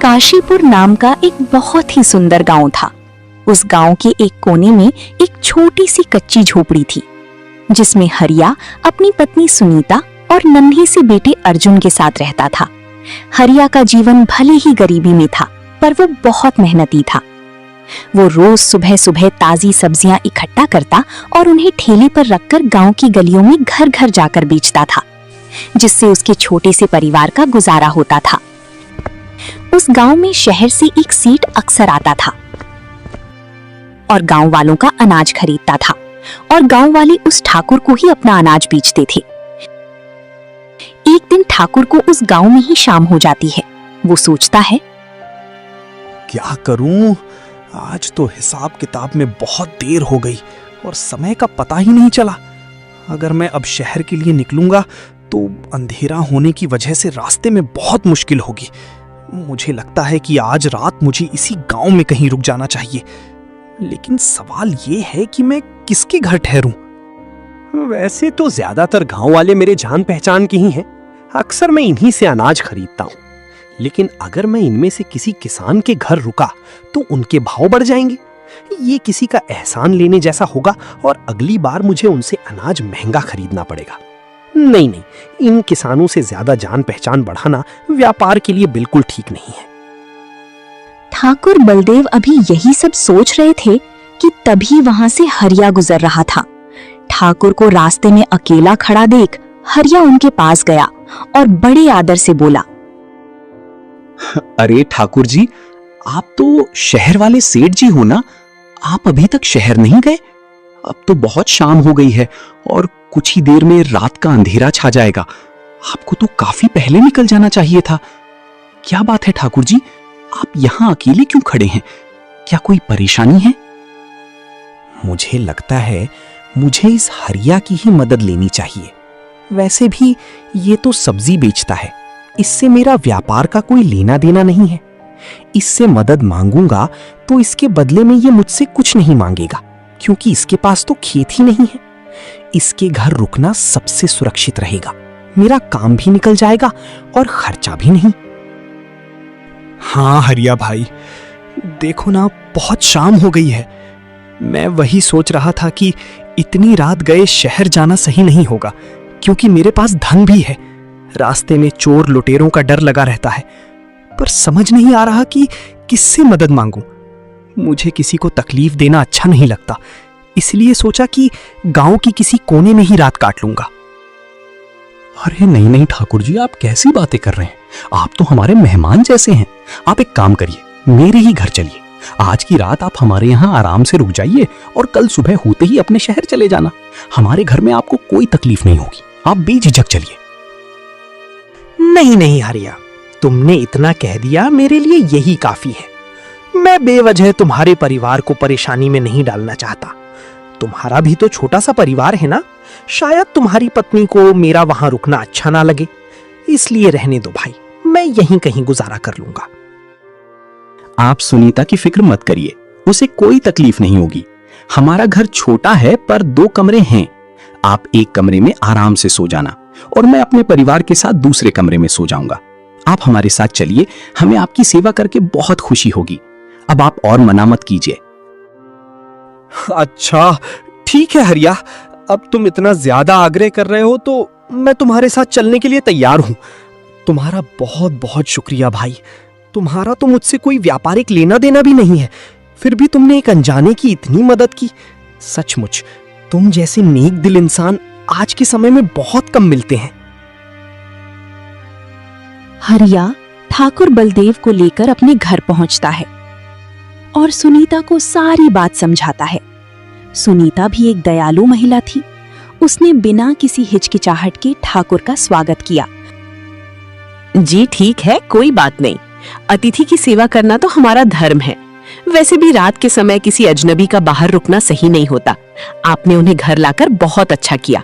काशीपुर नाम का एक बहुत ही सुंदर गांव था। उस गांव के एक कोने में एक छोटी सी कच्ची झोपड़ी थी, जिसमें हरिया अपनी पत्नी सुनीता और नन्हे से बेटे अर्जुन के साथ रहता था। हरिया का जीवन भले ही गरीबी में था, पर वो बहुत मेहनती था। वो रोज सुबह सुबह ताजी सब्जियां इकट्ठा करता और उन्हें ठेले पर रखकर गांव की गलियों में घर घर जाकर बेचता था, जिससे उसके छोटे से परिवार का गुजारा होता था। उस गांव में शहर से एक सेठ अक्सर आता था और गांव वालों का अनाज खरीदता था, और गांव वाले उस ठाकुर को ही अपना अनाज बेचते थे। एक दिन ठाकुर को उस गांव में ही शाम हो जाती है। वो सोचता है, क्या करूं? आज तो हिसाब किताब में बहुत देर हो गई और समय का पता ही नहीं चला। अगर मैं अब शहर के लिए निकलूंगा तो अंधेरा होने की वजह से रास्ते में बहुत मुश्किल होगी। मुझे लगता है कि आज रात मुझे इसी गांव में कहीं रुक जाना चाहिए। लेकिन सवाल ये है कि मैं किसके घर ठहरूं? वैसे तो ज्यादातर गांव वाले मेरे जान पहचान के ही हैं। अक्सर मैं इन्हीं से अनाज खरीदता हूँ। लेकिन अगर मैं इनमें से किसी किसान के घर रुका तो उनके भाव बढ़ जाएंगे। ये किसी का एहसान लेने जैसा होगा और अगली बार मुझे उनसे अनाज महंगा खरीदना पड़ेगा। नहीं, इन किसानों से ज्यादा जान पहचान बढ़ाना व्यापार के लिए बिल्कुल ठीक नहीं है। ठाकुर बलदेव अभी यही सब सोच रहे थे कि तभी वहां से हरिया गुजर रहा था। ठाकुर को रास्ते में अकेला खड़ा देख हरिया उनके पास गया और बड़े आदर से बोला, अरे ठाकुर जी, आप तो शहर वाले सेठ जी हो ना? आप अभी तक शहर नहीं गए? अब तो बहुत शाम हो गई है और कुछ ही देर में रात का अंधेरा छा जाएगा। आपको तो काफी पहले निकल जाना चाहिए था। क्या बात है ठाकुर जी, आप यहां अकेले क्यों खड़े हैं? क्या कोई परेशानी है? मुझे लगता है मुझे इस हरिया की ही मदद लेनी चाहिए। वैसे भी ये तो सब्जी बेचता है, इससे मेरा व्यापार का कोई लेना देना नहीं है। इससे मदद मांगूंगा तो इसके बदले में ये मुझसे कुछ नहीं मांगेगा, क्योंकि इसके पास तो खेत ही नहीं है। इसके घर रुकना सबसे सुरक्षित रहेगा। मेरा काम भी निकल जाएगा और खर्चा भी नहीं। हाँ हरिया भाई, देखो ना, बहुत शाम हो गई है। मैं वही सोच रहा था कि इतनी रात गए शहर जाना सही नहीं होगा, क्योंकि मेरे पास धन भी है। रास्ते में चोर लुटेरों का डर लगा रहता है, पर समझ नहीं आ रहा कि किससे मदद मांगूं। मुझे किसी को तकलीफ देना अच्छा नहीं लगता, इसलिए सोचा कि गांव की किसी कोने में ही रात काट लूंगा। अरे नहीं ठाकुर जी, आप कैसी बातें कर रहे हैं? आप तो हमारे मेहमान जैसे हैं। आप एक काम करिए, मेरे ही घर चलिए। आज की रात आप हमारे यहाँ आराम से रुक जाइए और कल सुबह होते ही अपने शहर चले जाना। हमारे घर में आपको कोई तकलीफ नहीं होगी। आप बेझिझक चलिए। नहीं हरिया, तुमने इतना कह दिया, मेरे लिए यही काफी है। मैं बेवजह तुम्हारे परिवार को परेशानी में नहीं डालना चाहता। तुम्हारा भी तो छोटा सा परिवार है ना। शायद तुम्हारी पत्नी को मेरा वहां रुकना अच्छा ना लगे, इसलिए रहने दो भाई, मैं यहीं कहीं गुजारा कर लूंगा। आप सुनीता की फिक्र मत करिए, उसे कोई तकलीफ नहीं होगी। हमारा घर छोटा है पर 2 कमरे हैं। आप एक कमरे में आराम से सो जाना और मैं अपने परिवार के साथ दूसरे कमरे में सो जाऊंगा। आप हमारे साथ चलिए, हमें आपकी सेवा करके बहुत खुशी होगी। अब आप और मना मत कीजिए। अच्छा ठीक है हरिया, अब तुम इतना ज्यादा आग्रह कर रहे हो तो मैं तुम्हारे साथ चलने के लिए तैयार हूं। तुम्हारा बहुत बहुत शुक्रिया भाई। तुम्हारा तो मुझसे कोई व्यापारिक लेना देना भी नहीं है, फिर भी तुमने एक अनजाने की इतनी मदद की। सचमुच तुम जैसे नेक दिल इंसान आज के समय में बहुत कम मिलते हैं। हरिया ठाकुर बलदेव को लेकर अपने घर पहुंचता है और सुनीता को सारी बात समझाता है। सुनीता भी एक दयालु महिला थी। उसने बिना किसी हिचकिचाहट के ठाकुर का स्वागत किया। जी ठीक है, कोई बात नहीं। अतिथि की सेवा करना तो हमारा धर्म है। वैसे भी रात के समय किसी अजनबी का बाहर रुकना सही नहीं होता। आपने उन्हें घर लाकर बहुत अच्छा किया।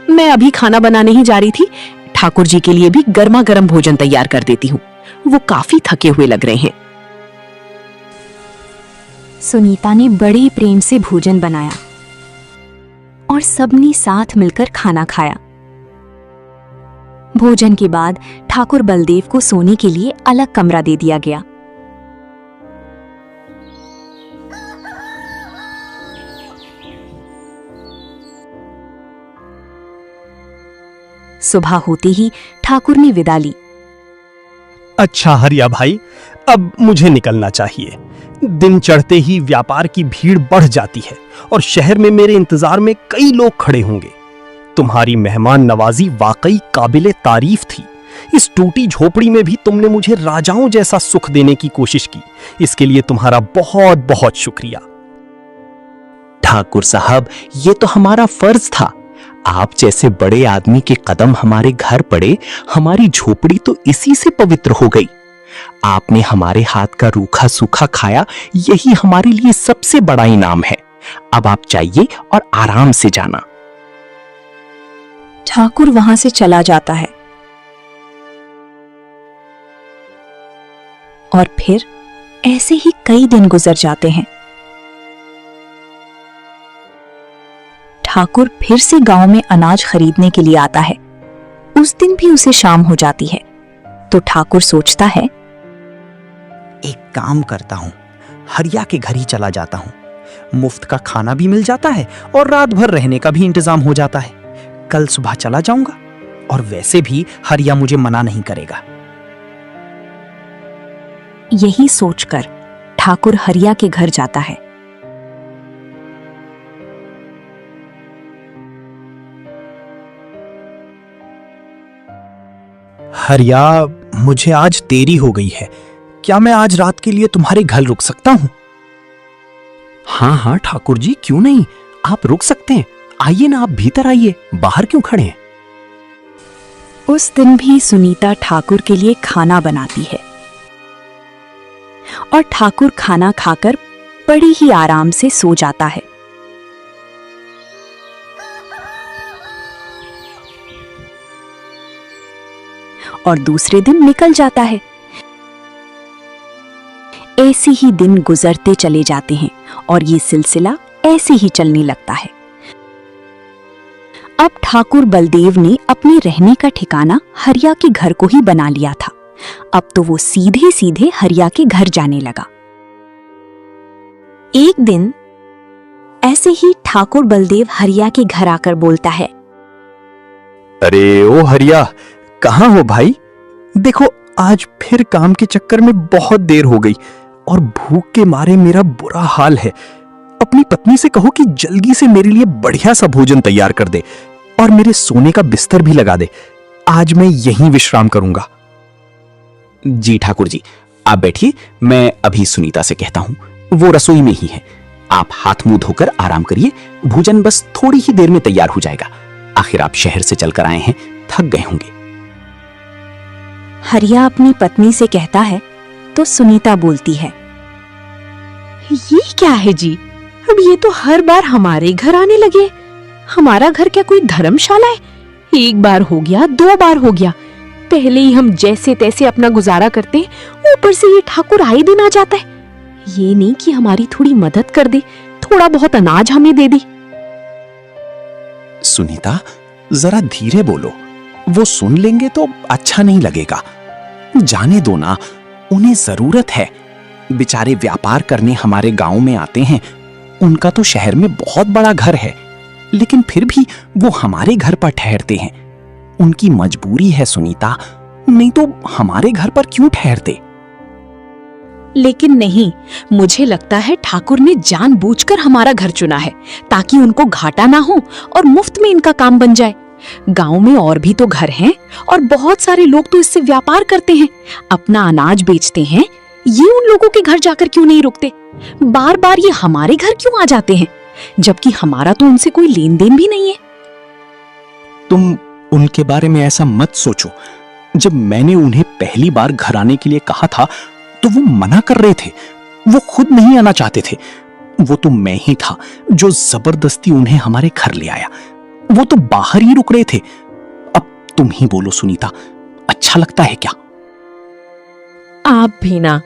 मैं अभी खाना बनाने ही जा रही थी। ठाकुर जी के लिए भी गर्मा गर्म भोजन तैयार कर देती हूँ। वो काफी थके हुए लग रहे हैं। सुनीता ने बड़े प्रेम से भोजन बनाया और सबने साथ मिलकर खाना खाया। भोजन के बाद ठाकुर बलदेव को सोने के लिए अलग कमरा दे दिया गया। सुबह होते ही ठाकुर ने विदा ली। अच्छा हरिया भाई, अब मुझे निकलना चाहिए। दिन चढ़ते ही व्यापार की भीड़ बढ़ जाती है और शहर में मेरे इंतजार में कई लोग खड़े होंगे। तुम्हारी मेहमान नवाजी वाकई काबिले तारीफ थी। इस टूटी झोपड़ी में भी तुमने मुझे राजाओं जैसा सुख देने की कोशिश की। इसके लिए तुम्हारा बहुत बहुत शुक्रिया। ठाकुर साहब, ये तो हमारा फर्ज था। आप जैसे बड़े आदमी के कदम हमारे घर पड़े, हमारी झोपड़ी तो इसी से पवित्र हो गई। आपने हमारे हाथ का रूखा सूखा खाया, यही हमारे लिए सबसे बड़ा इनाम है। अब आप जाइए और आराम से जाना। ठाकुर वहां से चला जाता है और फिर ऐसे ही कई दिन गुजर जाते हैं। ठाकुर फिर से गांव में अनाज खरीदने के लिए आता है। उस दिन भी उसे शाम हो जाती है तो ठाकुर सोचता है, एक काम करता हूं, हरिया के घर ही चला जाता हूं। मुफ्त का खाना भी मिल जाता है और रात भर रहने का भी इंतजाम हो जाता है। कल सुबह चला जाऊंगा और वैसे भी हरिया मुझे मना नहीं करेगा। यही सोचकर ठाकुर हरिया के घर जाता है। हरिया, मुझे आज देरी हो गई है। क्या मैं आज रात के लिए तुम्हारे घर रुक सकता हूं? हाँ हाँ ठाकुर जी, क्यों नहीं, आप रुक सकते हैं। आइए ना, आप भीतर आइए, बाहर क्यों खड़े हैं। उस दिन भी सुनीता ठाकुर के लिए खाना बनाती है और ठाकुर खाना खाकर बड़ी ही आराम से सो जाता है। और दूसरे दिन निकल जाता है। ऐसे ही दिन गुजरते चले जाते हैं और ये सिलसिला ऐसे ही चलने लगता है। अब ठाकुर बलदेव ने अपने रहने का ठिकाना हरिया के घर को ही बना लिया था। अब तो वो सीधे सीधे हरिया के घर जाने लगा। एक दिन ऐसे ही ठाकुर बलदेव हरिया के घर आकर बोलता है, अरे ओ हरिया, कहाँ हो भाई? देखो, आज फिर काम के चक्कर में बहुत देर हो गई और भूख के मारे मेरा बुरा हाल है। अपनी पत्नी से कहो कि जल्दी से मेरे लिए बढ़िया सा भोजन तैयार कर दे और मेरे सोने का बिस्तर भी लगा दे। आज मैं यहीं विश्राम करूंगा। जी ठाकुर जी, आप बैठिए, मैं अभी सुनीता से कहता हूं, वो रसोई में ही है। आप हाथ मुंह धोकर आराम करिए, भोजन बस थोड़ी ही देर में तैयार हो जाएगा। आखिर आप शहर से चलकर आए हैं, थक गए होंगे। हरिया अपनी पत्नी से कहता है तो सुनीता बोलती है, ये क्या है जी, अब ये तो हर बार हमारे घर आने लगे। हमारा घर क्या कोई धर्मशाला है? एक बार हो गया, 2 बार हो गया, पहले ही हम जैसे तैसे अपना गुजारा करते हैं, ऊपर से ये ठाकुर आए दिन आ जाता है। ये नहीं कि हमारी थोड़ी मदद कर दे, थोड़ा बहुत अनाज हमें दे दे। सुनीता, जरा धीरे बोलो, वो सुन लेंगे तो अच्छा नहीं लगेगा। जाने दो ना, उन्हें जरूरत है। बेचारे व्यापार करने हमारे गांव में आते हैं। उनका तो शहर में बहुत बड़ा घर है, लेकिन फिर भी वो हमारे घर पर ठहरते हैं। उनकी मजबूरी है सुनीता, नहीं तो हमारे घर पर क्यों ठहरते? लेकिन नहीं, मुझे लगता है ठाकुर ने जानबूझकर हमारा घर चुना है ताकि उनको घाटा ना हो और मुफ्त में इनका काम बन जाए। गांव में और भी तो घर हैं और बहुत सारे लोग तो इससे व्यापार करते हैं, अपना अनाज बेचते हैं। ये उन लोगों के घर जाकर क्यों नहीं रुकते? बार बार ये हमारे घर क्यों आ जाते हैं, जबकि हमारा तो उनसे कोई लेन देन भी नहीं है। तुम उनके बारे में ऐसा मत सोचो। जब मैंने उन्हें पहली बार घर आने के लिए कहा था तो वो मना कर रहे थे। वो खुद नहीं आना चाहते थे। वो तो मैं ही था जो जबरदस्ती उन्हें हमारे घर ले आया। वो तो बाहर ही रुक रहे थे। अब तुम ही बोलो सुनीता, अच्छा लगता है क्या? आप भी ना,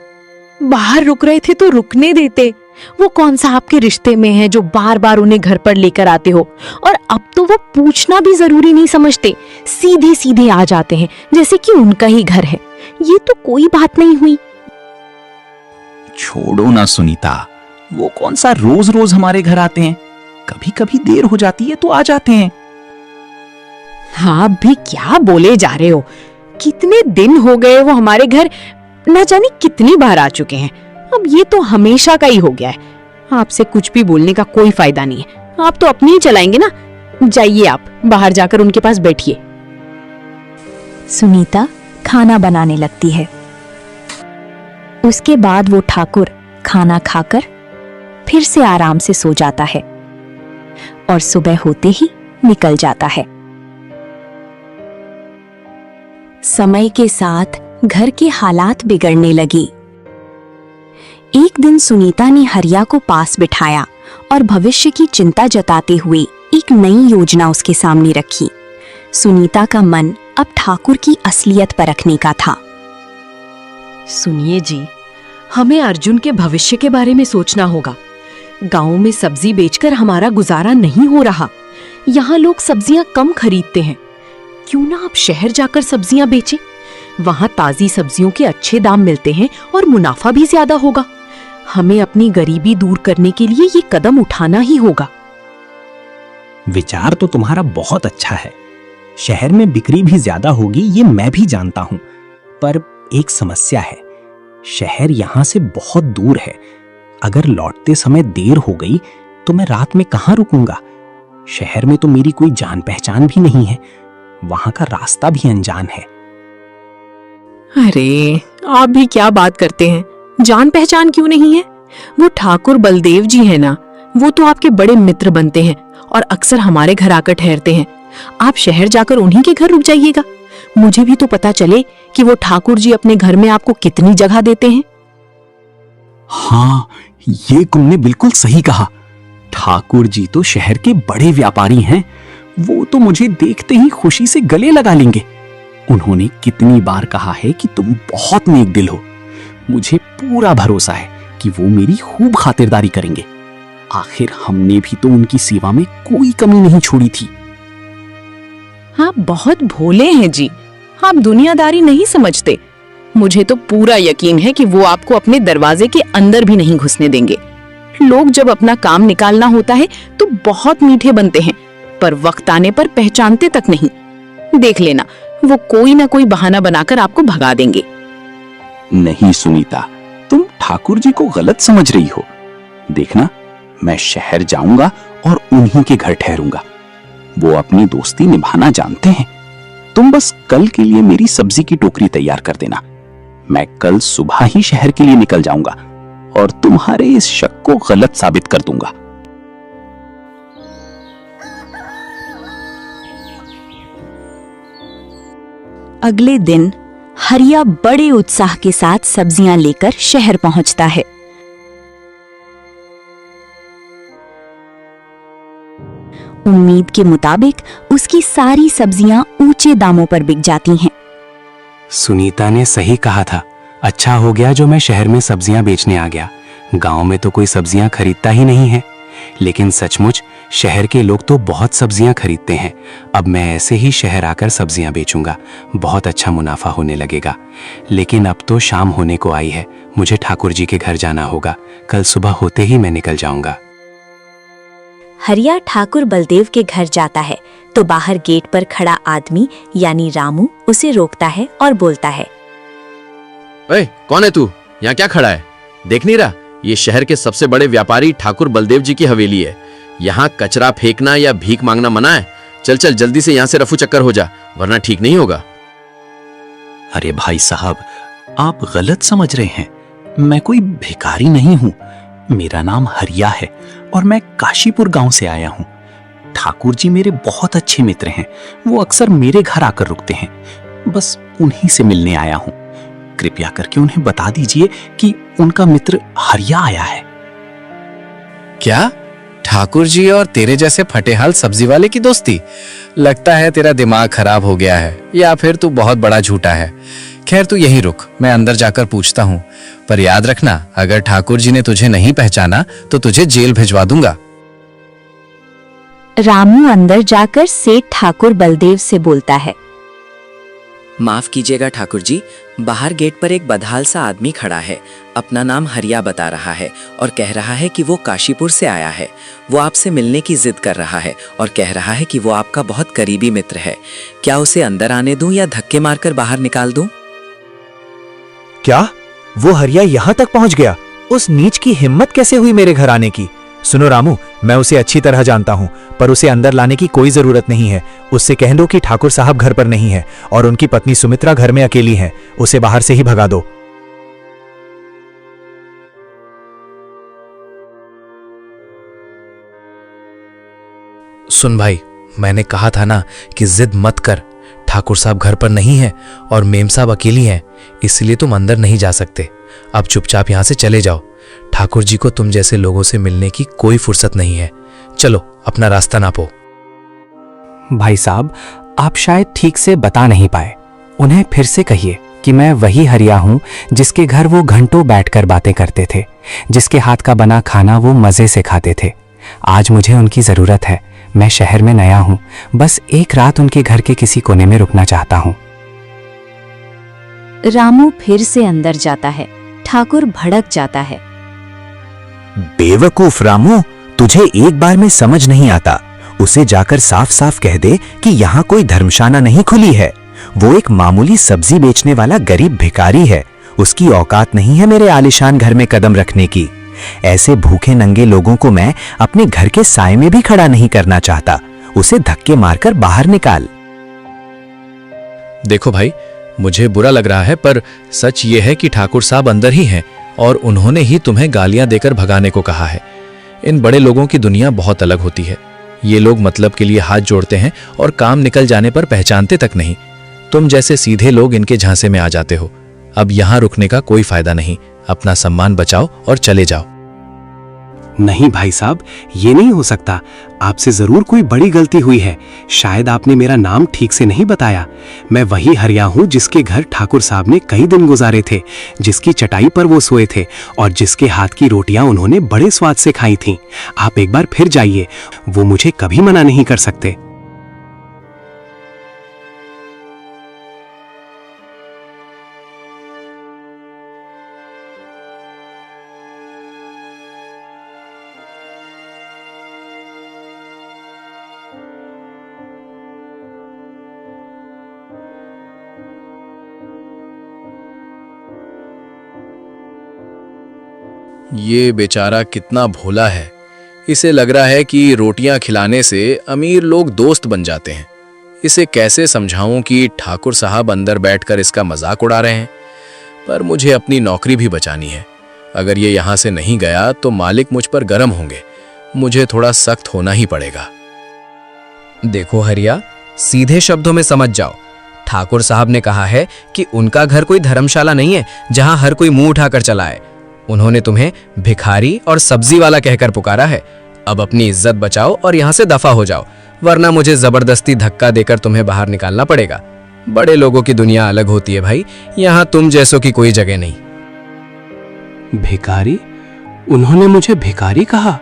बाहर रुक रहे थे तो रुकने देते, वो कौन सा आपके रिश्ते में है जो बार बार उन्हें घर पर लेकर आते हो? और अब तो वो पूछना भी जरूरी नहीं समझते, सीधे सीधे आ जाते हैं जैसे कि उनका ही घर है। ये तो कोई बात नहीं हुई। छोड़ो ना सुनीता, वो कौन सा रोज रोज हमारे घर आते हैं, कभी कभी देर हो जाती है तो आ जाते हैं। हाँ, भी क्या बोले जा रहे हो? कितने दिन हो गए वो हमारे घर न जाने कितनी बार आ चुके हैं। अब ये तो हमेशा का ही हो गया है। आपसे कुछ भी बोलने का कोई फायदा नहीं है, आप तो अपनी ही चलाएंगे ना। जाइए, आप बाहर जाकर उनके पास बैठिए। सुनीता खाना बनाने लगती है। उसके बाद वो ठाकुर खाना खाकर फिर से आराम से सो जाता है और सुबह होते ही निकल जाता है। समय के साथ घर के हालात बिगड़ने लगी। एक दिन सुनीता ने हरिया को पास बिठाया और भविष्य की चिंता जताते हुए एक नई योजना उसके सामने रखी। सुनीता का मन अब ठाकुर की असलियत परखने का था। सुनिए जी, हमें अर्जुन के भविष्य के बारे में सोचना होगा। गांव में सब्जी बेचकर हमारा गुजारा नहीं हो रहा। यहाँ लोग सब्जियां कम खरीदते हैं। क्यों ना आप शहर जाकर सब्जियां बेचें? वहां ताजी सब्जियों के अच्छे दाम मिलते हैं और मुनाफा भी ज्यादा होगा। हमें अपनी गरीबी दूर करने के लिए ये कदम उठाना ही होगा। विचार तो तुम्हारा बहुत अच्छा है। शहर में बिक्री भी ज्यादा होगी, ये मैं भी जानता हूं। पर एक समस्या है, शहर यहां से बहुत दूर है। अगर लौटते समय देर हो गई तो मैं रात में कहां रुकूंगा? शहर में तो मेरी कोई जान पहचान भी नहीं है, वहां का रास्ता भी अनजान है। अरे, आप भी क्या बात करते हैं? जान पहचान क्यों नहीं है? वो ठाकुर बलदेव जी है ना, वो तो आपके बड़े मित्र बनते हैं और अक्सर हमारे घर आकर ठहरते हैं। आप शहर जाकर उन्हीं के घर रुक जाइएगा। मुझे भी तो पता चले कि वो ठाकुर जी अपने घर में आपको कितनी जगह देते हैं। हाँ, ये तुमने बिल्कुल सही कहा। ठाकुर जी तो शहर के बड़े व्यापारी हैं। वो तो मुझे देखते ही खुशी से गले लगा लेंगे। उन्होंने कितनी बार कहा है कि तुम बहुत नेक दिल हो। मुझे पूरा भरोसा है कि वो मेरी खूब खातिरदारी करेंगे। आखिर हमने भी तो उनकी सेवा में कोई कमी नहीं छोड़ी थी। आप बहुत भोले हैं जी, आप दुनियादारी नहीं समझते। मुझे तो पूरा यकीन है कि वो आपको अपने दरवाजे के अंदर भी नहीं घुसने देंगे। लोग जब अपना काम निकालना होता है तो बहुत मीठे बनते हैं, पर वक्त आने पर पहचानते तक नहीं। देख लेना, वो कोई ना कोई बहाना बनाकर आपको भगा देंगे। नहीं सुनीता, तुम ठाकुर जी को गलत समझ रही हो। देखना, मैं शहर जाऊंगा और उन्हीं के घर ठहरूंगा। वो अपनी दोस्ती निभाना जानते हैं। तुम बस कल के लिए मेरी सब्जी की टोकरी तैयार कर देना। मैं कल सुबह ही शहर के लिए निकल जाऊंगा और तुम्हारे इस शक को गलत साबित कर दूंगा। अगले दिन हरिया बड़े उत्साह के साथ सब्जियां लेकर शहर पहुंचता है। उम्मीद के मुताबिक उसकी सारी सब्जियां ऊंचे दामों पर बिक जाती हैं। सुनीता ने सही कहा था। अच्छा हो गया जो मैं शहर में सब्जियां बेचने आ गया। गांव में तो कोई सब्जियां खरीदता ही नहीं है, लेकिन सचमुच शहर के लोग तो बहुत सब्जियां खरीदते हैं। अब मैं ऐसे ही शहर आकर सब्जियां बेचूंगा, बहुत अच्छा मुनाफा होने लगेगा। लेकिन अब तो शाम होने को आई है, मुझे ठाकुर जी के घर जाना होगा। कल सुबह होते ही मैं निकल जाऊंगा। हरिया ठाकुर बलदेव के घर जाता है तो बाहर गेट पर खड़ा आदमी यानी रामू उसे रोकता है और बोलता है, ओए, कौन है तू? यहाँ क्या खड़ा है? देख नहीं रहा, ये शहर के सबसे बड़े व्यापारी ठाकुर बलदेव जी की हवेली है। यहाँ कचरा फेंकना या भीख मांगना मना है। चल चल जल्दी से यहाँ से रफू चक्कर हो जा, वरना ठीक नहीं होगा। अरे भाई साहब, आप गलत समझ रहे हैं। मैं कोई भिखारी नहीं हूं। मेरा नाम हरिया है और मैं काशीपुर गांव से आया हूं। ठाकुर जी मेरे बहुत अच्छे मित्र हैं। वो अक्सर मेरे घर आकर रुकते हैं। बस उन्हीं से मिलने आया हूं। कृपया करके उन्हें बता दीजिए कि उनका मित्र हरिया आया है। क्या? ठाकुर जी और तेरे जैसे फटेहाल सब्जी वाले की दोस्ती? लगता है तेरा दिमाग खराब हो गया है, या फिर तू बहुत बड़ा झूठा है। खैर तू यहीं रुक, मैं अंदर जाकर पूछता हूँ। पर याद रखना, अगर ठाकुर जी ने तुझे नहीं पहचाना तो तुझे जेल भिजवा दूंगा। रामू अंदर जाकर सेठ ठाकुर बलदेव से बोलता है। माफ कीजिएगा ठाकुर जी, बाहर गेट पर एक बदहाल सा आदमी खड़ा है। अपना नाम हरिया बता रहा है और कह रहा है कि वो काशीपुर से आया है। वो आपसे मिलने की जिद कर रहा है और कह रहा है कि वो आपका बहुत करीबी मित्र है। क्या उसे अंदर आने दूं या धक्के मारकर बाहर निकाल दूं? क्या वो हरिया यहाँ तक पहुँच गया? उस नीच की हिम्मत कैसे हुई मेरे घर आने की? सुनो रामू, मैं उसे अच्छी तरह जानता हूँ, पर उसे अंदर लाने की कोई जरूरत नहीं है। उससे कह दो कि ठाकुर साहब घर पर नहीं है और उनकी पत्नी सुमित्रा घर में अकेली है। उसे बाहर से ही भगा दो। सुन भाई, मैंने कहा था ना कि जिद मत कर। ठाकुर साहब घर पर नहीं है और मेम साहब अकेली हैं, इसलिए तुम अंदर नहीं जा सकते। अब चुपचाप यहां से चले जाओ। ठाकुर जी को तुम जैसे लोगों से मिलने की कोई फुर्सत नहीं है। चलो अपना रास्ता नापो। भाई साहब, आप शायद ठीक से बता नहीं पाए। उन्हें फिर से कहिए कि मैं वही हरिया हूं जिसके घर वो घंटों बैठकर बातें करते थे, जिसके हाथ का बना खाना वो मजे से खाते थे। आज मुझे उनकी जरूरत है। मैं शहर में नया हूं, बस एक रात उनके घर के किसी कोने में रुकना चाहता हूं। रामू फिर से अंदर जाता है। ठाकुर भड़क जाता है। बेवकूफ रामू, तुझे एक बार में समझ नहीं आता। उसे जाकर साफ साफ कह दे कि यहाँ कोई धर्मशाला नहीं खुली है। वो एक मामूली सब्जी बेचने वाला गरीब भिखारी है। उसकी औकात नहीं है मेरे आलीशान घर में कदम रखने की। ऐसे भूखे नंगे लोगों को मैं अपने घर के साए में भी खड़ा नहीं करना चाहता। उसे धक्के मारकर बाहर निकाल। देखो भाई, मुझे बुरा लग रहा है, पर सच ये है कि ठाकुर साहब अंदर ही हैं और उन्होंने ही तुम्हें गालियां देकर भगाने को कहा है। इन बड़े लोगों की दुनिया बहुत अलग होती है। ये लोग मतलब के लिए हाथ जोड़ते हैं और काम निकल जाने पर पहचानते तक नहीं। तुम जैसे सीधे लोग इनके झांसे में आ जाते हो। अब यहां रुकने का कोई फायदा नहीं। अपना सम्मान बचाओ और चले जाओ। नहीं भाई साहब, ये नहीं हो सकता। आपसे जरूर कोई बड़ी गलती हुई है। शायद आपने मेरा नाम ठीक से नहीं बताया। मैं वही हरिया हूँ जिसके घर ठाकुर साहब ने कई दिन गुजारे थे, जिसकी चटाई पर वो सोए थे और जिसके हाथ की रोटियां उन्होंने बड़े स्वाद से खाई थीं। आप एक बार फिर जाइए, वो मुझे कभी मना नहीं कर सकते। ये बेचारा कितना भोला है। इसे लग रहा है कि रोटियां खिलाने से अमीर लोग दोस्त बन जाते हैं। इसे कैसे समझाऊं कि ठाकुर साहब अंदर बैठकर इसका मजाक उड़ा रहे हैं। पर मुझे अपनी नौकरी भी बचानी है। अगर ये यहां से नहीं गया तो मालिक मुझ पर गर्म होंगे। मुझे थोड़ा सख्त होना ही पड़ेगा। देखो हरिया, सीधे शब्दों में समझ जाओ। ठाकुर साहब ने कहा है कि उनका घर कोई धर्मशाला नहीं है जहां हर कोई मुंह उठाकर चला है। उन्होंने तुम्हें भिखारी और सब्जी वाला कहकर पुकारा है। अब अपनी इज्जत बचाओ और यहाँ से दफा हो जाओ, वरना मुझे जबरदस्ती धक्का देकर तुम्हें बाहर निकालना पड़ेगा। बड़े लोगों की दुनिया अलग होती है भाई, यहाँ तुम जैसों की कोई जगह नहीं। भिखारी? उन्होंने मुझे भिखारी कहा?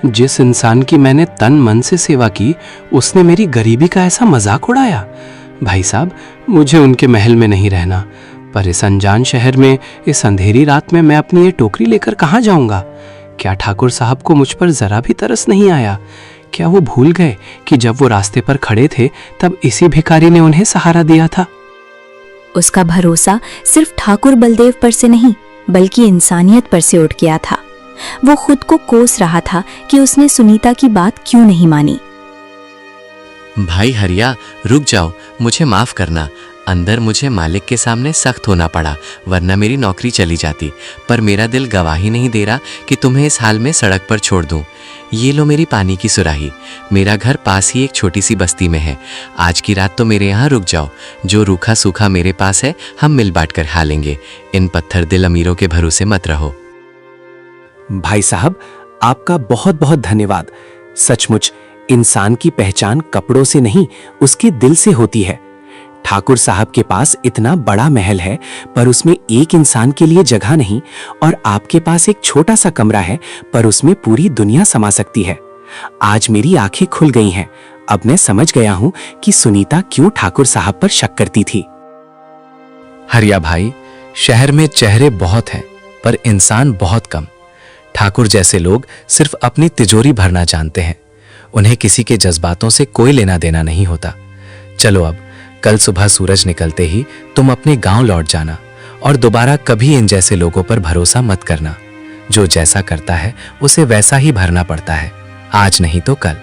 जिस इंसान की मैंने तन मन से सेवा की, उसने मेरी गरीबी का ऐसा मजाक उड़ाया। भाई साहब, मुझे उनके महल में नहीं रहना, पर इस अनजान शहर में इस अंधेरी रात में मैं अपनी ये टोकरी लेकर कहाँ जाऊंगा? क्या ठाकुर साहब को मुझ पर जरा भी तरस नहीं आया? क्या वो भूल गए कि जब वो रास्ते पर खड़े थे तब इसी भिखारी ने उन्हें सहारा दिया था? उसका भरोसा सिर्फ ठाकुर बलदेव पर से नहीं, बल्कि इंसानियत पर से उठ गया था। वो खुद को कोस रहा था कि उसने सुनीता की बात क्यों नहीं मानी। भाई हरिया, रुक जाओ, मुझे माफ करना। अंदर मुझे मालिक के सामने सख्त होना पड़ा, वरना मेरी नौकरी चली जाती। पर मेरा दिल गवाही नहीं दे रहा कि तुम्हें इस हाल में सड़क पर छोड़ दूं। ये लो मेरी पानी की सुराही। मेरा घर पास ही एक छोटी सी बस्ती में है। आज की रात तो मेरे यहाँ रुक जाओ। जो रूखा सूखा मेरे पास है हम मिल बांट कर खा लेंगे। इन पत्थर दिल अमीरों के भरोसे मत रहो। भाई साहब, आपका बहुत बहुत धन्यवाद। सचमुच इंसान की पहचान कपड़ों से नहीं, उसके दिल से होती है। ठाकुर साहब के पास इतना बड़ा महल है पर उसमें एक इंसान के लिए जगह नहीं, और आपके पास एक छोटा सा कमरा है पर उसमें पूरी दुनिया समा सकती है। आज मेरी आंखें खुल गई हैं। अब मैं समझ गया हूं कि सुनीता क्यों ठाकुर साहब पर शक करती थी। हरिया भाई, शहर में चेहरे बहुत हैं पर इंसान बहुत कम। ठाकुर जैसे लोग सिर्फ अपनी तिजोरी भरना जानते हैं। उन्हें किसी के जज्बातों से कोई लेना देना नहीं होता। चलो अब कल सुबह सूरज निकलते ही तुम अपने गांव लौट जाना और दोबारा कभी इन जैसे लोगों पर भरोसा मत करना। जो जैसा करता है उसे वैसा ही भरना पड़ता है, आज नहीं तो कल।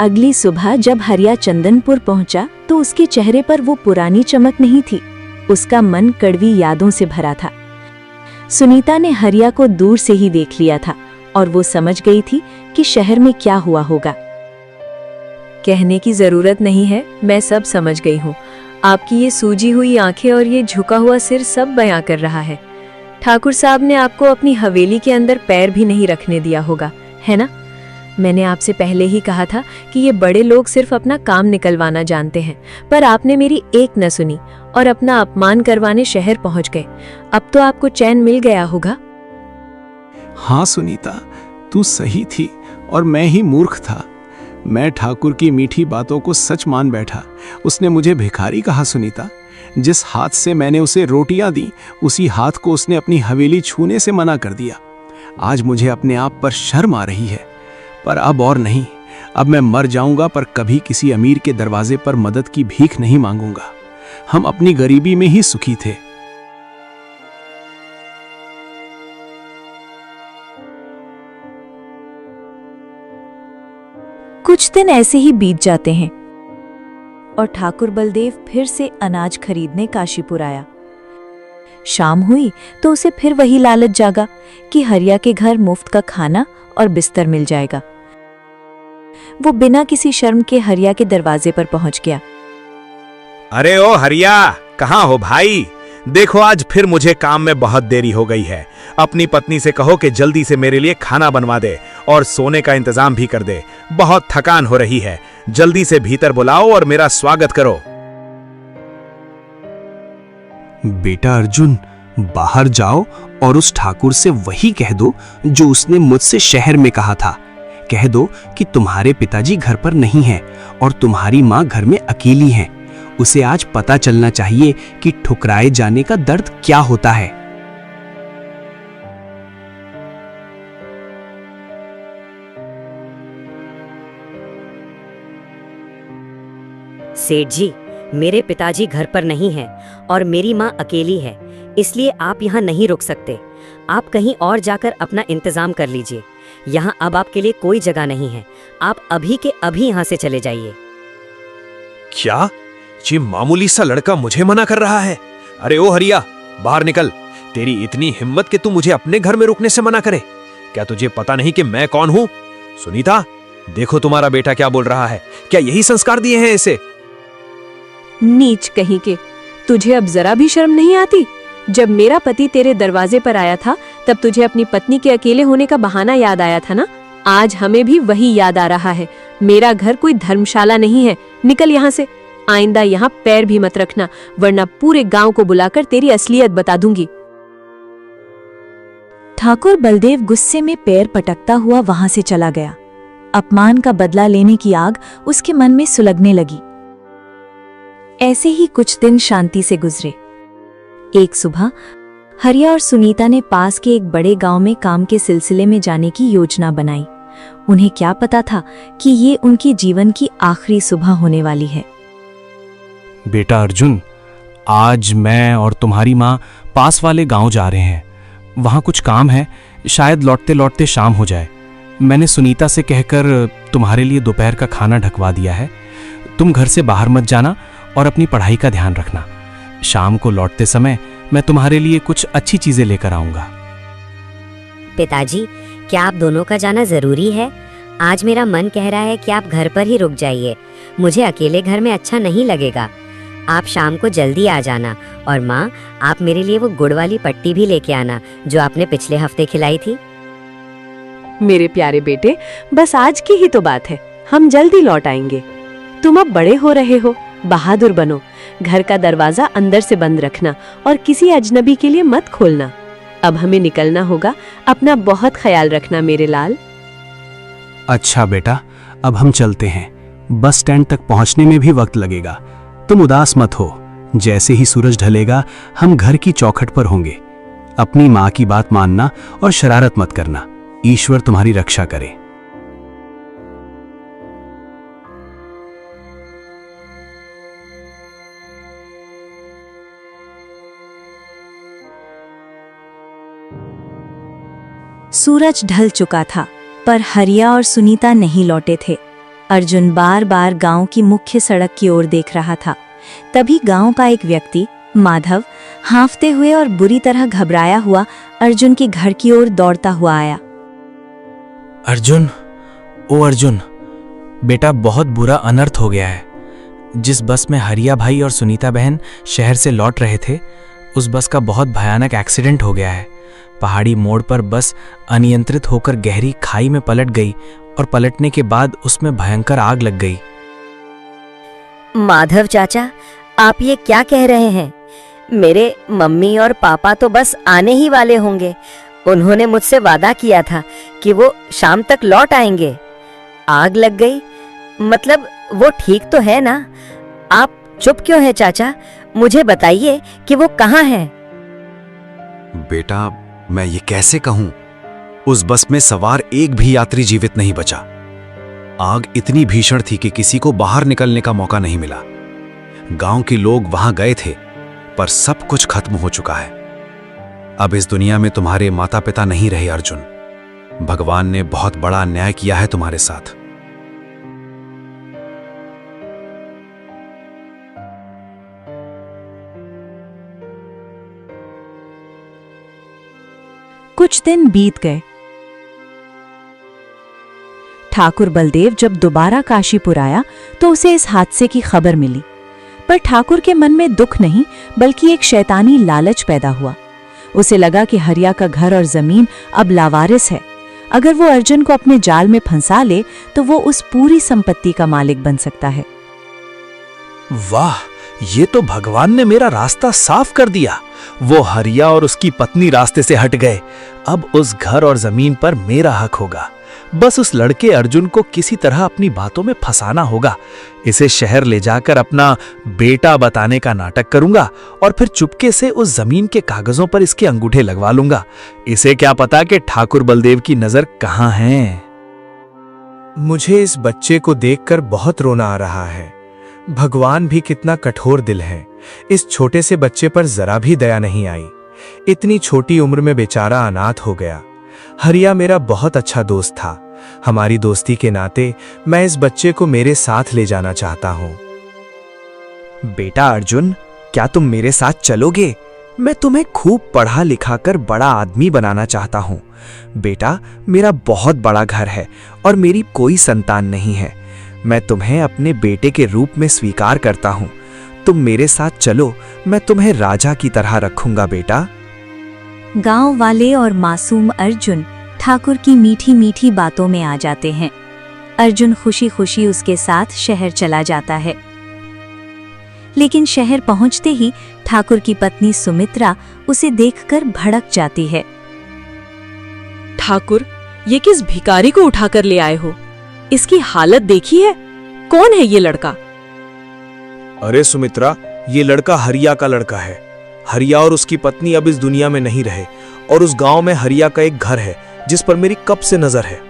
अगली सुबह जब हरिया चंदनपुर पहुंचा तो उसके चेहरे पर वो पुरानी चमक नहीं थी। उसका मन कड़वी यादों से भरा था। सुनीता ने हरिया को दूर से ही देख लिया था और वो समझ गई थी कि शहर में क्या हुआ होगा। कहने की जरूरत नहीं है, मैं सब समझ गई हूँ। आपकी ये सूजी हुई आंखें और ये झुका हुआ सिर सब बयां कर रहा है। ठाकुर साहब ने आपको अपनी हवेली के अंदर पैर भी नहीं रखने दिया होगा, है ना? मैंने आपसे पहले ही कहा था कि ये बड़े लोग सिर्फ अपना काम निकलवाना जानते हैं, पर आपने मेरी एक न सुनी और अपना अपमान करवाने शहर पहुंच गए। अब तो आपको चैन मिल गया होगा। हाँ सुनीता, तू सही थी और मैं ही मूर्ख था। मैं ठाकुर की मीठी बातों को सच मान बैठा। उसने मुझे भिखारी कहा सुनीता। जिस हाथ से मैंने उसे रोटियां दी, उसी हाथ को उसने अपनी हवेली छूने से मना कर दिया। आज मुझे अपने आप पर शर्म आ रही है, पर अब और नहीं। अब मैं मर जाऊंगा पर कभी किसी अमीर के दरवाजे पर मदद की भीख नहीं मांगूंगा। हम अपनी गरीबी में ही सुखी थे। कुछ दिन ऐसे ही बीत जाते हैं और ठाकुर बलदेव फिर से अनाज खरीदने काशीपुर आया। शाम हुई तो उसे फिर वही लालच जागा कि हरिया के घर मुफ्त का खाना और बिस्तर मिल जाएगा। वो बिना किसी शर्म के हरिया के दरवाजे पर पहुंच गया। अरे ओ हरिया, कहाँ हो भाई? देखो आज फिर मुझे काम में बहुत देरी हो गई है। अपनी पत्नी से कहो कि जल्दी से मेरे लिए खाना बनवा दे और सोने का इंतजाम भी कर दे। बहुत थकान हो रही है। जल्दी से भीतर बुलाओ और मेरा स्वागत करो। बेटा अर्जुन, बाहर जाओ और उस ठाकुर से वही कह दो जो उसने मुझसे शहर में कहा था। कह दो कि तुम्हारे पिताजी घर पर नहीं हैं और तुम्हारी माँ घर में अकेली हैं। उसे आज पता चलना चाहिए कि ठुकराए जाने का दर्द क्या होता है। सेठ जी, मेरे पिताजी घर पर नहीं हैं और मेरी माँ अकेली है, इसलिए आप यहाँ नहीं रुक सकते। आप कहीं और जाकर अपना इंतजाम कर लीजिए। यहाँ अब आपके लिए कोई जगह नहीं है। आप अभी के अभी यहाँ से चले जाइए। क्या ये मामूली सा लड़का मुझे मना कर रहा है? अरे ओ हरिया, बाहर निकल। तेरी इतनी हिम्मत कि तू मुझे अपने घर में रुकने से मना करे? क्या तुझे पता नहीं कि मैं कौन हूँ? सुनीता, देखो तुम्हारा बेटा क्या बोल रहा है। क्या यही संस्कार दिए हैं इसे? नीच कहीं के, तुझे अब जरा भी शर्म नहीं आती? जब मेरा पति तेरे दरवाजे पर आया था तब तुझे अपनी पत्नी के अकेले होने का बहाना याद आया था ना? आज हमें भी वही याद आ रहा है। मेरा घर कोई धर्मशाला नहीं है। निकल यहाँ से। आइंदा यहाँ पैर भी मत रखना, वरना पूरे गांव को बुलाकर तेरी असलियत बता दूंगी। ठाकुर बलदेव गुस्से में पैर पटकता हुआ वहां से चला गया। अपमान का बदला लेने की आग उसके मन में सुलगने लगी। ऐसे ही कुछ दिन शांति से गुजरे। एक सुबह हरिया और सुनीता ने पास के एक बड़े गांव में काम के सिलसिले में जाने की योजना बनाई। उन्हें क्या पता था कि ये उनकी जीवन की आखिरी सुबह होने वाली है। बेटा अर्जुन, आज मैं और तुम्हारी माँ पास वाले गांव जा रहे हैं। वहां कुछ काम है, शायद लौटते लौटते शाम हो जाए। मैंने सुनीता से कहकर तुम्हारे लिए दोपहर का खाना ढकवा दिया है। तुम घर से बाहर मत जाना और अपनी पढ़ाई का ध्यान रखना। शाम को लौटते समय मैं तुम्हारे लिए कुछ अच्छी चीजें लेकर आऊंगा। पिताजी, क्या आप दोनों का जाना जरूरी है? आज मेरा मन कह रहा है कि आप घर पर ही रुक जाइए। मुझे अकेले घर में अच्छा नहीं लगेगा। आप शाम को जल्दी आ जाना। और माँ, आप मेरे लिए वो गुड़ वाली पट्टी भी लेके आना जो आपने पिछले हफ्ते खिलाई थी। मेरे प्यारे बेटे, बस आज की ही तो बात है, हम जल्दी लौट आएंगे। तुम अब बड़े हो रहे हो, बहादुर बनो। घर का दरवाजा अंदर से बंद रखना और किसी अजनबी के लिए मत खोलना। अब हमें निकलना होगा, अपना बहुत ख्याल रखना मेरे लाल। अच्छा बेटा, अब हम चलते हैं। बस स्टैंड तक पहुंचने में भी वक्त लगेगा। तुम उदास मत हो, जैसे ही सूरज ढलेगा हम घर की चौखट पर होंगे। अपनी माँ की बात मानना और शरारत मत करना। ईश्वर तुम्हारी रक्षा करे। सूरज ढल चुका था, पर हरिया और सुनीता नहीं लौटे थे। अर्जुन बार बार गांव की मुख्य सड़क की ओर देख रहा था। तभी गांव का एक व्यक्ति, माधव, हांफते हुए और बुरी तरह घबराया हुआ अर्जुन के घर की ओर दौड़ता हुआ आया। अर्जुन, ओ अर्जुन, बेटा बहुत बुरा अनर्थ हो गया है। जिस बस में हरिया भाई और सुनीता बहन शहर से लौट रहे थे, उस बस का बहुत भयानक एक्सीडेंट हो गया है। पहाड़ी मोड़ पर बस अनियंत्रित होकर गहरी खाई में पलट गई और पलटने के बाद उसमें भयंकर आग लग गई। माधव चाचा, आप ये क्या कह रहे हैं? मेरे मम्मी और पापा तो बस आने ही वाले होंगे। उन्होंने मुझसे वादा किया था कि वो शाम तक लौट आएंगे। आग लग गई, मतलब वो ठीक तो है ना? आप चुप क्यों हैं चाचा? मुझे बताइए कि वो कहाँ हैं? बेटा, मैं ये कैसे कहूं? उस बस में सवार एक भी यात्री जीवित नहीं बचा। आग इतनी भीषण थी कि किसी को बाहर निकलने का मौका नहीं मिला। गांव के लोग वहां गए थे, पर सब कुछ खत्म हो चुका है। अब इस दुनिया में तुम्हारे माता पिता नहीं रहे अर्जुन। भगवान ने बहुत बड़ा अन्याय किया है तुम्हारे साथ। कुछ दिन बीत गए। ठाकुर बलदेव जब दोबारा काशीपुर आया तो उसे इस हादसे की खबर मिली। पर ठाकुर के मन में दुख नहीं, बल्कि एक शैतानी लालच पैदा हुआ। उसे लगा कि हरिया का घर और जमीन अब लावारिस है। अगर वो अर्जुन को अपने जाल में फंसा ले तो वो उस पूरी संपत्ति का मालिक बन सकता है। वाह, ये तो भगवान ने मेरा रास्ता साफ कर दिया। वो हरिया और उसकी पत्नी रास्ते से हट गए। अब उस घर और जमीन पर मेरा हक होगा। बस उस लड़के अर्जुन को किसी तरह अपनी बातों में फंसाना होगा। इसे शहर ले जाकर अपना बेटा बताने का नाटक करूंगा और फिर चुपके से उस जमीन के कागजों पर इसके अंगूठे लगवा लूंगा। इसे क्या पता कि ठाकुर बलदेव की नजर कहां है। मुझे इस बच्चे को देखकर बहुत रोना आ रहा है। भगवान भी कितना कठोर दिल है। इस छोटे से बच्चे पर जरा भी दया नहीं आई। इतनी छोटी उम्र में बेचारा अनाथ हो गया। हरिया मेरा बहुत अच्छा दोस्त था। हमारी दोस्ती के नाते मैं इस बच्चे को मेरे साथ ले जाना चाहता हूं। बेटा अर्जुन, क्या तुम मेरे साथ चलोगे? मैं तुम्हें खूब पढ़ा लिखा कर बड़ा आदमी बनाना चाहता हूं। बेटा, मेरा बहुत बड़ा घर है और मेरी कोई संतान नहीं है। मैं तुम्हें अपने बेटे के रूप में स्वीकार करता हूं। तुम मेरे साथ चलो, मैं तुम्हें राजा की तरह रखूंगा बेटा। गांव वाले और मासूम अर्जुन ठाकुर की मीठी मीठी बातों में आ जाते हैं। अर्जुन खुशी खुशी उसके साथ शहर चला जाता है। लेकिन शहर पहुंचते ही ठाकुर की पत्नी सुमित्रा उसे देखकर भड़क जाती है। ठाकुर, ये किस भिखारी को उठाकर ले आए हो? इसकी हालत देखी है? कौन है ये लड़का? अरे सुमित्रा, ये लड़का हरिया का लड़का है। हरिया और उसकी पत्नी अब इस दुनिया में नहीं रहे और उस गांव में हरिया का एक घर है जिस पर मेरी कब से नजर है।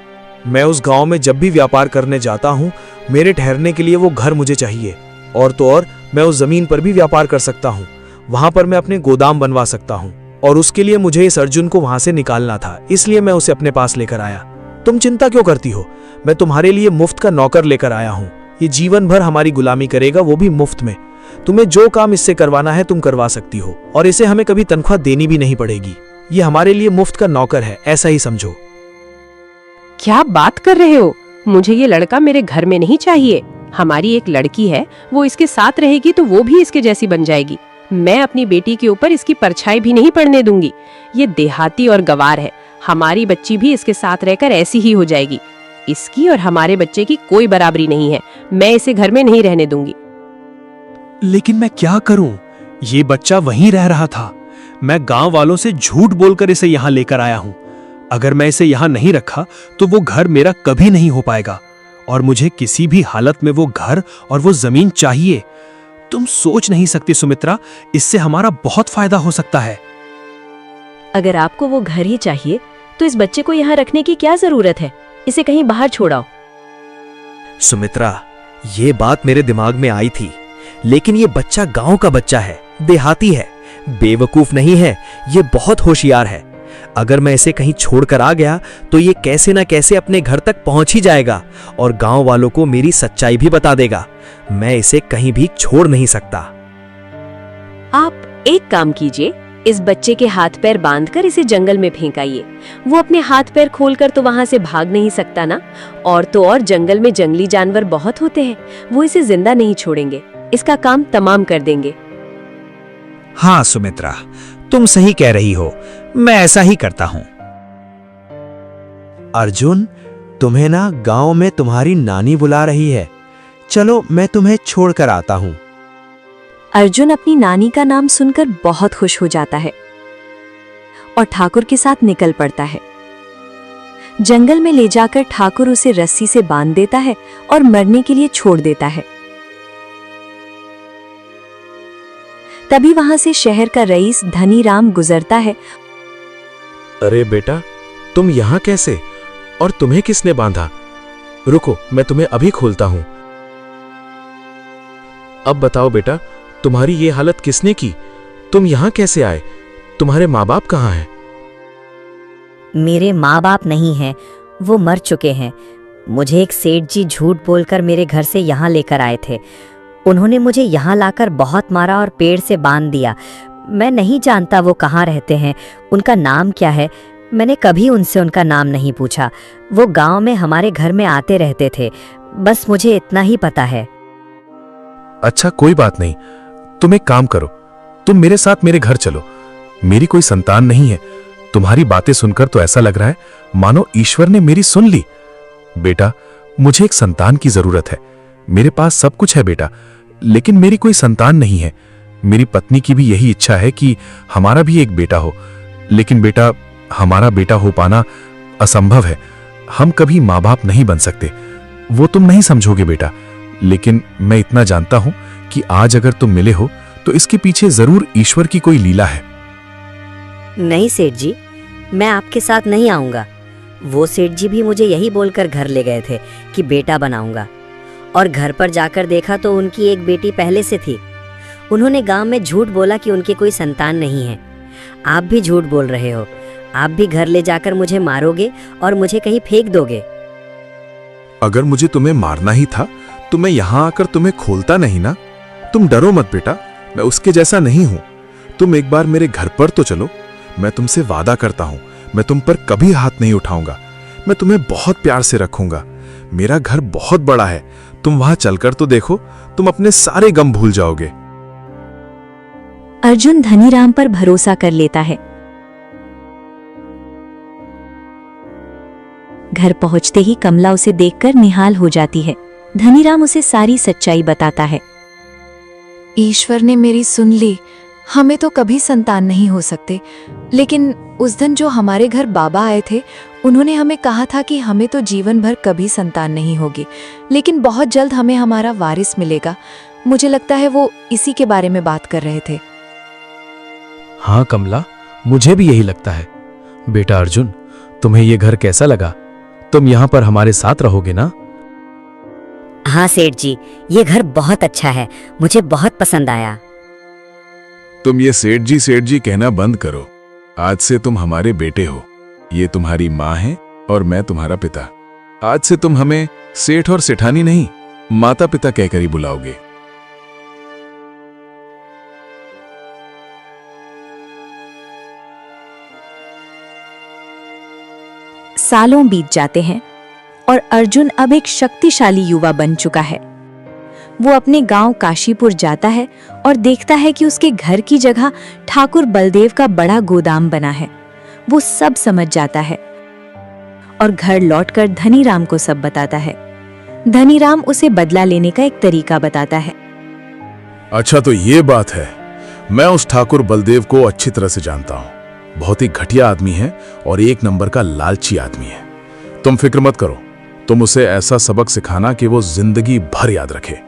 मैं उस गांव में जब भी व्यापार करने जाता हूं, मेरे ठहरने के लिए वो घर मुझे चाहिए। और तो और मैं उस जमीन पर भी व्यापार कर सकता हूं। वहां पर मैं अपने गोदाम बनवा सकता हूं और उसके लिए मुझे इस अर्जुन को वहां से निकालना था, इसलिए मैं उसे अपने पास लेकर आया। तुम चिंता क्यों करती हो? मैं तुम्हारे लिए मुफ्त का नौकर लेकर आया हूं। ये जीवन भर हमारी गुलामी करेगा, वो भी मुफ्त में। तुम्हें जो काम इससे करवाना है तुम करवा सकती हो और इसे हमें कभी तनख्वाह देनी भी नहीं पड़ेगी। ये हमारे लिए मुफ्त का नौकर है, ऐसा ही समझो। क्या बात कर रहे हो? मुझे ये लड़का मेरे घर में नहीं चाहिए। हमारी एक लड़की है, वो इसके साथ रहेगी तो वो भी इसके जैसी बन जाएगी। मैं अपनी बेटी के ऊपर इसकी परछाई भी नहीं पड़ने दूंगी। ये देहाती और गवार है, हमारी बच्ची भी इसके साथ रहकर ऐसी ही हो जाएगी। इसकी और हमारे बच्चे की कोई बराबरी नहीं है। मैं इसे घर में नहीं रहने दूंगी। लेकिन मैं क्या करूं? ये बच्चा वहीं रह रहा था। मैं गांव वालों से झूठ बोलकर इसे यहां लेकर आया हूं। अगर मैं इसे यहां नहीं रखा तो वो घर मेरा कभी नहीं हो पाएगा और मुझे किसी भी हालत में वो घर और वो जमीन चाहिए। तुम सोच नहीं सकती सुमित्रा, इससे हमारा बहुत फायदा हो सकता है। अगर आपको वो घर ही चाहिए तो इस बच्चे को यहाँ रखने की क्या जरूरत है? इसे कहीं बाहर छोड़ाओ। सुमित्रा, ये बात मेरे दिमाग में आई थी, लेकिन ये बच्चा गांव का बच्चा है, देहाती है, बेवकूफ नहीं है, ये बहुत होशियार है। अगर मैं इसे कहीं छोड़कर आ गया तो ये कैसे ना कैसे अपने घर तक पहुंच ही जाएगा और गांव वालों को मेरी सच्चाई भी बता देगा। मैं इसे कहीं भी छोड़ नहीं सकता। आप एक काम कीजिए, इस बच्चे के हाथ पैर बांधकर इसे जंगल में फेंकाइए। वो अपने हाथ पैर खोलकर तो वहां से भाग नहीं सकता ना। और तो और जंगल में जंगली जानवर बहुत होते हैं, वो इसे जिंदा नहीं छोड़ेंगे। इसका काम तमाम कर देंगे। हाँ सुमित्रा, तुम सही कह रही हो, मैं ऐसा ही करता हूं। अर्जुन, तुम्हें ना गांव में तुम्हारी नानी बुला रही है। चलो मैं तुम्हें छोड़कर आता हूं। अर्जुन अपनी नानी का नाम सुनकर बहुत खुश हो जाता है और ठाकुर के साथ निकल पड़ता है। जंगल में ले जाकर ठाकुर उसे रस्सी से बांध देता है और मरने के लिए छोड़ देता है। तभी वहां से शहर का रईस धनी राम गुजरता है। अरे बेटा, तुम यहाँ कैसे? और तुम्हें किसने बांधा? रुको, मैं तुम्हें अभी खोलता हूं। अब बताओ बेटा, तुम्हारी ये हालत किसने की? तुम यहाँ कैसे आए? तुम्हारे माँ बाप कहाँ हैं? मेरे माँ बाप नहीं हैं, वो मर चुके हैं। मुझे एक सेठ जी झूठ बोलकर मेरे घर से यहाँ लेकर आए थे। उन्होंने मुझे यहाँ लाकर बहुत मारा और पेड़ से बांध दिया। मैं नहीं जानता वो कहाँ रहते हैं, उनका नाम क्या है। मैंने कभी उनसे उनका नाम नहीं पूछा। वो गांव में हमारे घर में आते रहते थे, बस मुझे इतना ही पता है। अच्छा, कोई बात नहीं। तुम एक काम करो, तुम मेरे साथ मेरे घर चलो। मेरी कोई संतान नहीं है। तुम्हारी बातें सुनकर तो ऐसा लग रहा है मानो ईश्वर ने मेरी सुन ली। बेटा, मुझे एक संतान की जरूरत है। मेरे पास सब कुछ है बेटा, लेकिन मेरी कोई संतान नहीं है। मेरी पत्नी की भी यही इच्छा है कि हमारा भी एक बेटा हो, लेकिन बेटा, हमारा बेटा हो पाना असंभव है। हम कभी माँ बाप नहीं बन सकते। वो तुम नहीं समझोगे बेटा, लेकिन मैं इतना जानता हूं कि आज अगर तुम मिले हो तो इसके पीछे जरूर ईश्वर की कोई लीला है। नहीं सेठ जी, मैं आपके साथ नहीं आऊंगा। वो सेठ जी भी मुझे यही बोलकर घर ले गए थे कि बेटा बनाऊंगा, और घर पर जाकर देखा तो उनकी एक बेटी पहले से थी। उन्होंने गांव में झूठ बोला कि उनकी कोई संतान नहीं है। आप भी झूठ बोल रहे हो। आप भी घर ले जाकर मुझे मारोगे और मुझे कहीं फेंक दोगे। अगर मुझे तुम्हें मारना ही था तो मैं यहां आकर तुम्हें खोलता नहीं ना। तुम डरो मत बेटा, मैं उसके जैसा नहीं हूं। तुम एक बार मेरे घर पर तो चलो। मैं तुमसे वादा करता हूं, मैं तुम पर कभी हाथ नहीं उठाऊंगा। मैं तुम्हें बहुत प्यार से रखूंगा। मेरा घर बहुत बड़ा है, तुम वहां चलकर तो देखो, तुम अपने सारे गम भूल जाओगे। अर्जुन धनीराम पर भरोसा कर लेता है। घर पहुंचते ही कमला उसे देखकर निहाल हो जाती है। धनीराम उसे सारी सच्चाई बताता है। ईश्वर ने मेरी सुन ली। हमें तो कभी संतान नहीं हो सकते, लेकिन उस दिन जो हमारे घर बाबा आए थे, उन्होंने हमें कहा था कि हमें तो जीवन भर कभी संतान नहीं होगी, लेकिन बहुत जल्द हमें हमारा वारिस मिलेगा। मुझे लगता है वो इसी के बारे में बात कर रहे थे। हाँ कमला, मुझे भी यही लगता है। बेटा अर्जुन, तुम्हें ये घर कैसा लगा? तुम यहाँ पर हमारे साथ रहोगे ना? हाँ सेठ जी, ये घर बहुत अच्छा है, मुझे बहुत पसंद आया। तुम ये सेठ जी कहना बंद करो। आज से तुम हमारे बेटे हो। ये तुम्हारी माँ है और मैं तुम्हारा पिता। आज से तुम हमें सेठ और सेठानी नहीं, माता पिता कहकर ही बुलाओगे। सालों बीत जाते हैं और अर्जुन अब एक शक्तिशाली युवा बन चुका है। वो अपने गांव काशीपुर जाता है और देखता है कि उसके घर की जगह ठाकुर बलदेव का बड़ा गोदाम बना है। वो सब समझ जाता है और घर लौटकर धनीराम को सब बताता है। धनीराम उसे बदला लेने का एक तरीका बताता है। अच्छा, तो ये बात है। मैं उस ठाकुर बलदेव को अच्छी तरह से जानता हूं। बहुत ही घटिया आदमी है और एक नंबर का लालची आदमी है। तुम फिक्र मत करो, तुम उसे ऐसा सबक सिखाना कि वो जिंदगी भर याद रखे।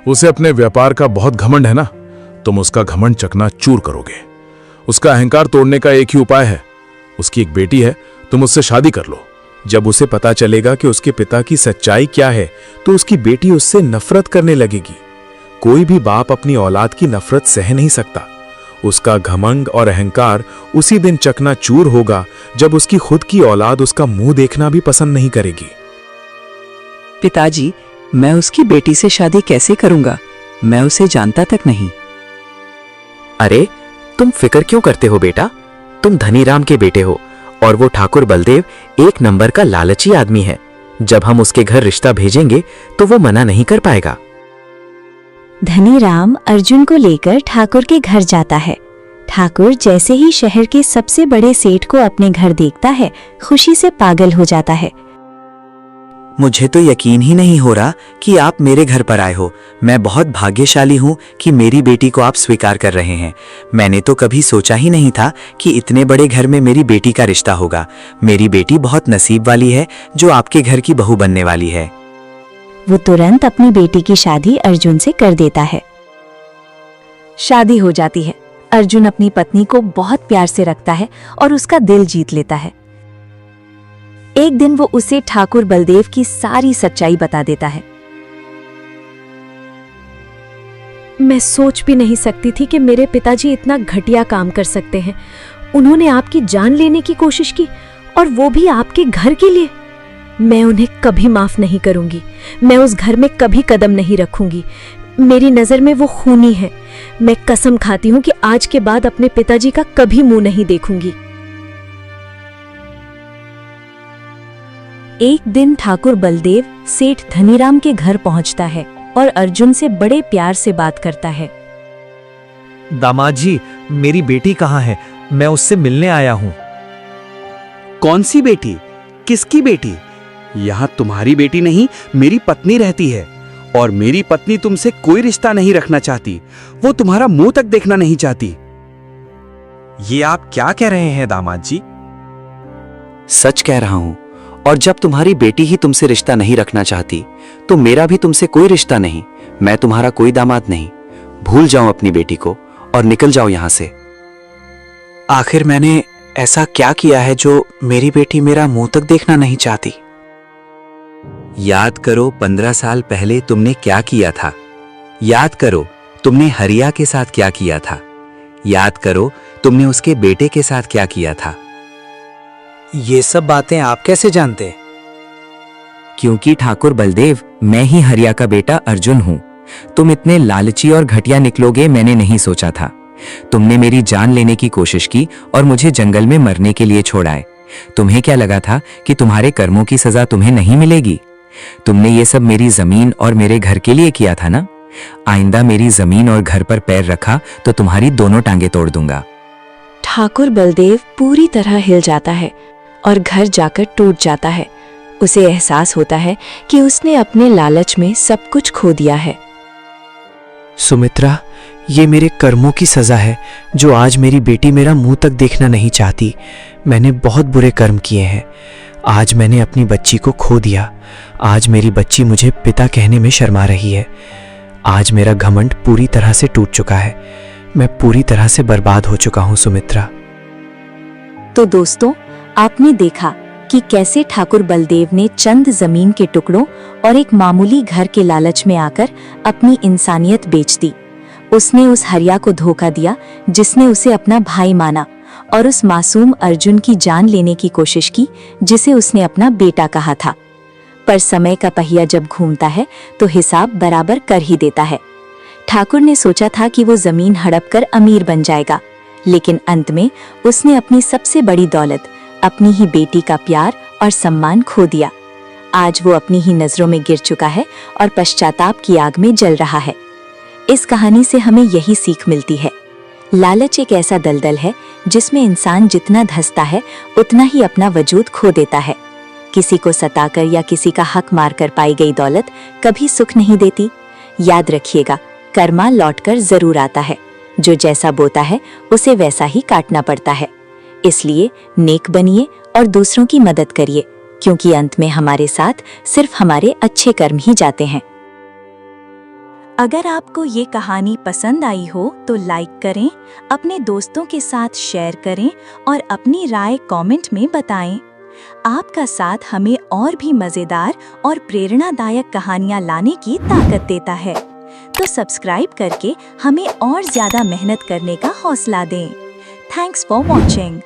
उसे अपने व्यापार का बहुत घमंड है ना, तुम उसका घमंड चकनाचूर करोगे। उसका अहंकार तोड़ने का एक ही उपाय है। उसकी एक बेटी है, तुम उससे शादी कर लो। जब उसे पता चलेगा कि उसके पिता की सच्चाई क्या है, तो उसकी बेटी उससे नफरत करने लगेगी। कोई भी बाप अपनी औलाद की नफरत सह नहीं सकता। उसका घमंड और अहंकार उसी दिन चकनाचूर होगा जब उसकी खुद की औलाद उसका मुंह देखना भी पसंद नहीं करेगी। पिताजी, मैं उसकी बेटी से शादी कैसे करूंगा? मैं उसे जानता तक नहीं। अरे, तुम फिक्र क्यों करते हो बेटा? तुम धनीराम के बेटे हो और वो ठाकुर बलदेव एक नंबर का लालची आदमी है। जब हम उसके घर रिश्ता भेजेंगे तो वो मना नहीं कर पाएगा। धनीराम अर्जुन को लेकर ठाकुर के घर जाता है। ठाकुर जैसे ही शहर के सबसे बड़े सेठ को अपने घर देखता है, खुशी से पागल हो जाता है। मुझे तो यकीन ही नहीं हो रहा कि आप मेरे घर पर आए हो। मैं बहुत भाग्यशाली हूँ कि मेरी बेटी को आप स्वीकार कर रहे हैं। मैंने तो कभी सोचा ही नहीं था कि इतने बड़े घर में मेरी बेटी का रिश्ता होगा। मेरी बेटी बहुत नसीब वाली है जो आपके घर की बहू बनने वाली है। वो तुरंत अपनी बेटी की शादी अर्जुन से कर देता है। शादी हो जाती है। अर्जुन अपनी पत्नी को बहुत प्यार से रखता है और उसका दिल जीत लेता है। एक दिन वो उसे ठाकुर बलदेव की सारी सच्चाई बता देता है। मैं सोच भी नहीं सकती थी कि मेरे पिताजी इतना घटिया काम कर सकते हैं। उन्होंने आपकी जान लेने की कोशिश की और वो भी आपके घर के लिए। मैं उन्हें कभी माफ नहीं करूंगी। मैं उस घर में कभी कदम नहीं रखूंगी। मेरी नजर में वो खूनी है। मैं कसम खाती हूँ कि आज के बाद अपने पिताजी का कभी मुंह नहीं देखूंगी। एक दिन ठाकुर बलदेव सेठ धनीराम के घर पहुंचता है और अर्जुन से बड़े प्यार से बात करता है। दामाद जी, मेरी बेटी कहाँ है? मैं उससे मिलने आया हूँ। कौन सी बेटी? किसकी बेटी? यहाँ तुम्हारी बेटी नहीं, मेरी पत्नी रहती है और मेरी पत्नी तुमसे कोई रिश्ता नहीं रखना चाहती। वो तुम्हारा मुंह तक देखना नहीं चाहती। ये आप क्या कह रहे हैं दामाद जी? सच कह रहा हूँ। और जब तुम्हारी बेटी ही तुमसे रिश्ता नहीं रखना चाहती तो मेरा भी तुमसे कोई रिश्ता नहीं। मैं तुम्हारा कोई दामाद नहीं। भूल जाओ अपनी बेटी को और निकल जाओ यहां से। आखिर मैंने ऐसा क्या किया है जो मेरी बेटी मेरा मुंह तक देखना नहीं चाहती? याद करो 15 साल पहले तुमने क्या किया था। याद करो तुमने हरिया के साथ क्या किया था। याद करो तुमने उसके बेटे के साथ क्या किया था। ये सब बातें आप कैसे जानते? क्योंकि ठाकुर बलदेव, मैं ही हरिया का बेटा अर्जुन हूं। तुम इतने लालची और घटिया निकलोगे मैंने नहीं सोचा था। तुमने मेरी जान लेने की कोशिश की और मुझे जंगल में मरने के लिए छोड़ाए। तुम्हें क्या लगा था कि तुम्हारे कर्मों की सजा तुम्हें नहीं मिलेगी? तुमने ये सब मेरी जमीन और मेरे घर के लिए किया था ना। आइंदा मेरी जमीन और घर पर पैर रखा तो तुम्हारी दोनों टांगे तोड़ दूंगा। ठाकुर बलदेव पूरी तरह हिल जाता है और घर जाकर टूट जाता है। उसे एहसास होता है कि उसने अपने लालच में सब कुछ खो दिया है। सुमित्रा, ये मेरे कर्मों की सजा है जो आज मेरी बेटी मेरा मुंह तक देखना नहीं चाहती। मैंने बहुत बुरे कर्म किए हैं। आज मैंने अपनी बच्ची को खो दिया। आज मेरी बच्ची मुझे पिता कहने में शर्मा रही है। आज मेरा घमंड पूरी तरह से टूट चुका है। मैं पूरी तरह से बर्बाद हो चुका हूं सुमित्रा। तो दोस्तों, आपने देखा कि कैसे ठाकुर बलदेव ने चंद जमीन के टुकड़ों और एक मामूली घर के लालच में आकर अपनी इंसानियत बेच दी। उसने उस हरिया को धोखा दिया जिसने उसे अपना भाई माना, और उस मासूम अर्जुन की जान लेने की कोशिश की जिसे उसने अपना बेटा कहा था। पर समय का पहिया जब घूमता है तो हिसाब बराबर कर ही देता है। ठाकुर ने सोचा था कि वो जमीन हड़प कर अमीर बन जाएगा, लेकिन अंत में उसने अपनी सबसे बड़ी दौलत, अपनी ही बेटी का प्यार और सम्मान खो दिया। आज वो अपनी ही नजरों में गिर चुका है और पश्चाताप की आग में जल रहा है। इस कहानी से हमें यही सीख मिलती है, लालच एक ऐसा दलदल है जिसमें इंसान जितना धंसता है उतना ही अपना वजूद खो देता है। किसी को सताकर या किसी का हक मारकर पाई गई दौलत कभी सुख नहीं देती। याद रखिएगा, कर्मा लौटकर जरूर आता है। जो जैसा बोता है उसे वैसा ही काटना पड़ता है। इसलिए नेक बनिए और दूसरों की मदद करिए, क्योंकि अंत में हमारे साथ सिर्फ हमारे अच्छे कर्म ही जाते हैं। अगर आपको ये कहानी पसंद आई हो तो लाइक करें, अपने दोस्तों के साथ शेयर करें और अपनी राय कमेंट में बताएं। आपका साथ हमें और भी मजेदार और प्रेरणादायक कहानियां लाने की ताकत देता है। तो सब्सक्राइब करके हमें और ज्यादा मेहनत करने का हौसला दें। Thanks for watching.